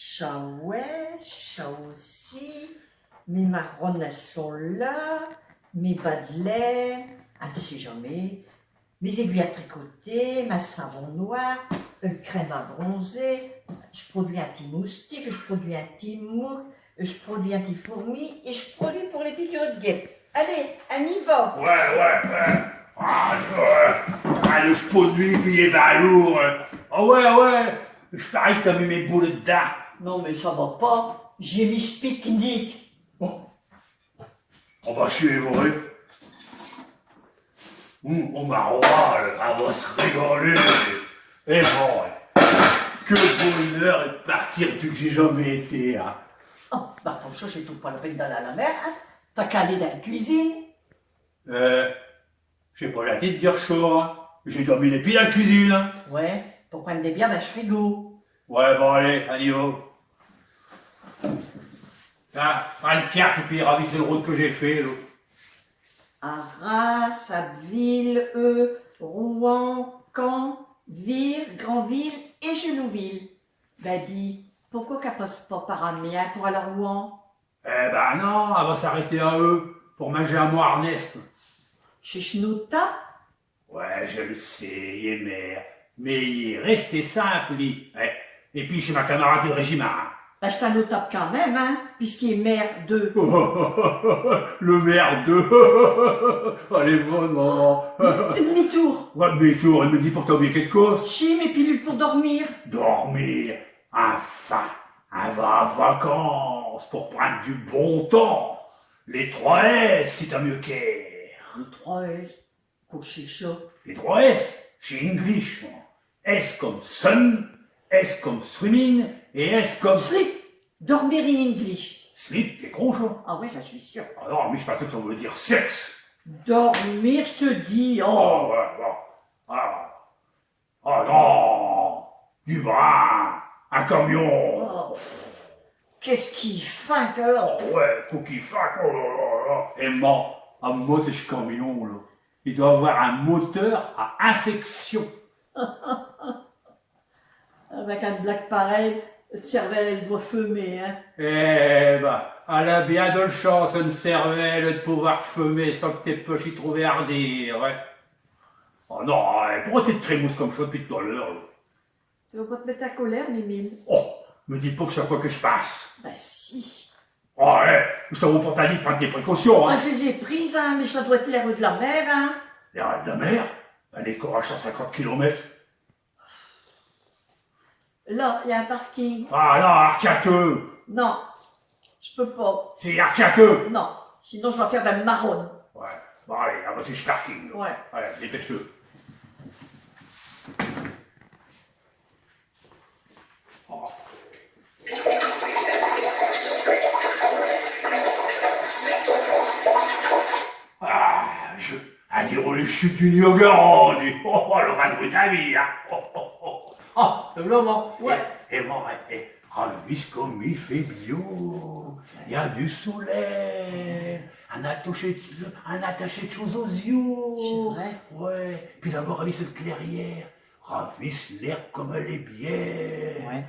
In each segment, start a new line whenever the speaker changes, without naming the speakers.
Ça ouais, ça aussi. Mes marronnes, elles sont là. Mes bas de laine, ah, tu sais jamais. Mes aiguilles à tricoter, ma savon noir, une crème à bronzer. Je produis un petit moustique, je produis un petit mouque, je produis un petit fourmi et je produis pour les piqûres de guêpes. Allez, on y va.
Ouais. Ah, le chapeau de nuit, puis il est balourd. Ah ouais. Je parie que t'as mis mes boulettes dedans.
Non mais ça va pas, j'ai mis ce pique-nique.
Oh bah c'est vrai. On m'arrête, on va se régaler. Et bon, que bonheur de partir d'où que j'ai jamais été. Hein.
Oh, bah pour ça, j'ai tout pas le peine d'aller à la mer, hein. T'as qu'à aller dans la cuisine.
J'ai pas la tête de dire chaud. Hein. J'ai déjà mis les pieds dans la cuisine. Hein.
Ouais, pour prendre des bières dans le frigo.
Ouais, bon allez, à niveau. Tiens, prends une carte et puis ravissez le route que j'ai fait. Là.
Arras, Abbeville, Rouen, Caen, Vire, Granville et Genouville. Ben dis, pourquoi qu'elle passe pas par Amiens pour aller à Rouen?
Eh ben non, elle va s'arrêter à eux pour manger à moi Ernest.
Chez Schnouta?
Ouais, je le sais, il est maire. Mais il est resté simple, lui. Ouais. Et puis chez ma camarade de régiment. Hein.
Ben je t'en tape quand même, hein, puisqu'il est maire de...
Le maire de... Elle est bonne, maman.
Demi-tour.
Ouais, demi-tour, elle me dit pour t'as oublié quelque chose.
Chi, mes pilules pour dormir.
Dormir. Enfin, elle va en vacances pour prendre du bon temps. Les 3 S, si t'as mieux qu'elle.
Le 3S. Quoi que c'est ça?
Les 3 S, c'est English. S comme sun, S comme swimming et S comme...
Sleep. Dormir in English.
Sleep, t'es gros, ça.
Ah ouais, j'en suis sûre.
Ah non, mais je pensais que ça veut dire sexe.
Dormir, je te dis.
Oh,
Oh.
ouais, bon. Ah non. Du bras, un camion.
Oh. Qu'est-ce qu'il fait alors?
Oh ouais, cookie fac, oh là. Et man, un moteur ce camion, là. Il doit avoir un moteur à infection.
Avec un blague pareil, cette cervelle, elle doit fumer, hein.
Eh ben, elle a bien de la chance, une cervelle, de pouvoir fumer sans que tes poches y trouvent ardir, ouais. Oh non, pourquoi t'es de trémousse comme ça depuis tout à l'heure, là?
Tu vas pas te mettre à colère, Mimile?
Oh, me dis pas que c'est quoi que je passe.
Ben si.
Oh, je t'avoue pour ta vie de prendre des précautions,
Moi,
hein.
je les ai prises, hein, mais ça doit être l'air de la mer, hein.
Les rêves de la mer, elle est encore à 150 km.
Là, il y a un parking.
Ah non, arcateux.
Non, je peux pas.
C'est arcateux.
Non, sinon je vais faire de la marronne.
Ouais, bon allez, on va sur ce parking. Là.
Ouais.
Allez, dépêche-toi. Oh. Ah, allez, on les chutes du Niagara, on dit. Oh, le rat de ta vie, hein. Oh, le blanc,
Ouais.
Et bon, puisque comme il fait bio, il y a du soleil, un attaché de choses aux yeux.
C'est vrai.
Ouais. Puis d'abord, ravisse cette clairière, ravisse l'air comme elle est bien.
Ouais.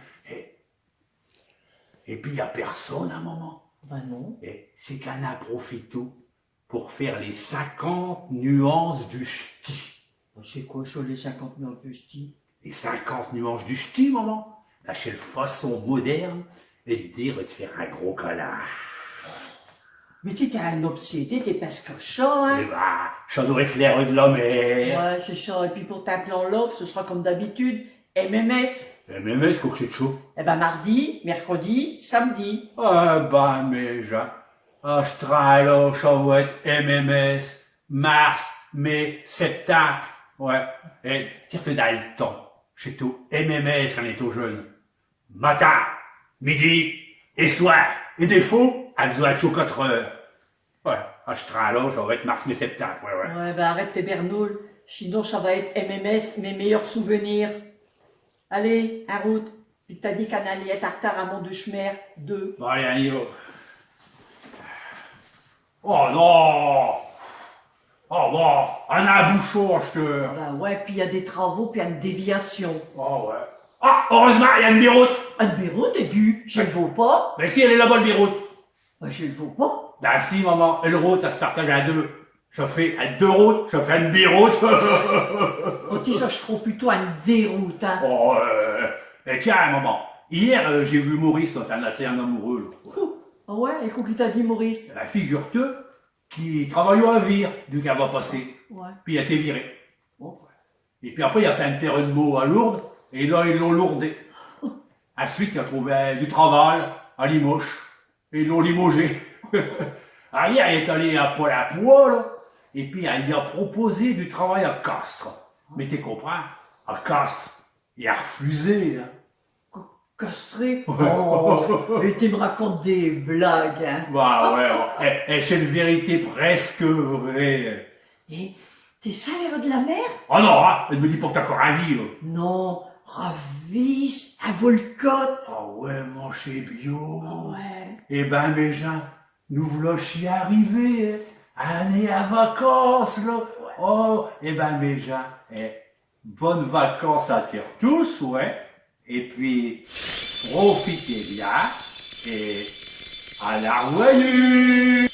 Et puis, il n'y a personne à un moment.
Ben non.
Et c'est qu'elle en profite tout pour faire les 50 nuances du ch'ti.
C'est quoi ça, les 50 nuances de style?
Les 50 nuances du ch'ti, maman. Lâcher le façon moderne et te dire de te faire un gros câlin.
Mais tu es un obsédé, t'es pas ce cochon, hein?
Eh ben, ça doit être l'air de la mer.
Ouais, c'est ça. Et puis pour ta plan love, ce sera comme d'habitude. MMS.
MMS, quoi que c'est de chaud.
Eh ben mardi, mercredi, samedi.
Ah ben, mais Australie, ça va être MMS, mars, mai, septembre. Ouais. Et dire que dans le temps, c'est tout MMS quand on est tout jeune. Matin, midi et soir. Et des fois, elles doivent être aux 4 heures. Ouais. Australie, ça va être mars, mai, septembre. Ouais.
Ouais, ben arrête tes bernoules. Sinon, ça va être MMS, mes meilleurs souvenirs. Allez, en route. Puis t'as dit qu'un allait être en retard à Mont-de-Chemer 2.
Bon, allez, on y va. Oh non! Oh bon, on a un bouchon, acheteur.
Ben ouais, puis il y a des travaux, puis il y a une déviation.
Oh ouais. Ah, heureusement, il y a une biroute.
Un bureau de du, je le vaux pas.
Mais si, elle est là-bas, le biroute.
Ben, je le vaux pas.
Ben si, maman, une route, ça se partage à deux. Je fais à deux routes, je fais une biroute.
Ok, ça, je ferai plutôt une déroute, hein.
Oh, et tiens, maman, hier, j'ai vu Maurice, là, c'est un amoureux, là.
Ah ouais, et qu'est-ce qu'il t'a dit, Maurice?
La figure-te qui travaillait à Vire, du qu'elle va passer.
Ouais.
Puis il a été viré.
Bon.
Et puis après, il a fait un terrain de mots à Lourdes, et là, ils l'ont lourdé. Ensuite, il a trouvé du travail à Limoges, et ils l'ont limogé. Ah, hier, il est allé à Pôle à Poix, là, et puis il a proposé du travail à Castres. Mais tu comprends, à Castres, il a refusé. Hein.
Castré? Oh, et tu me racontes des blagues, hein.
Bah ouais, et c'est une vérité presque vraie.
Et t'es salaire de la mer?
Oh non, hein, elle me dit pas que t'as encore un vie. Là.
Non, Ravis à Volcotte.
Ah ouais, mon chez bio.
Ouais.
Eh ben, mes gens, nous voulons arriver, hein. Année à vacances, là. Oh, eh ben, mes gens, bonnes vacances à tous, ouais. Et puis, profitez bien, et à la revoyure.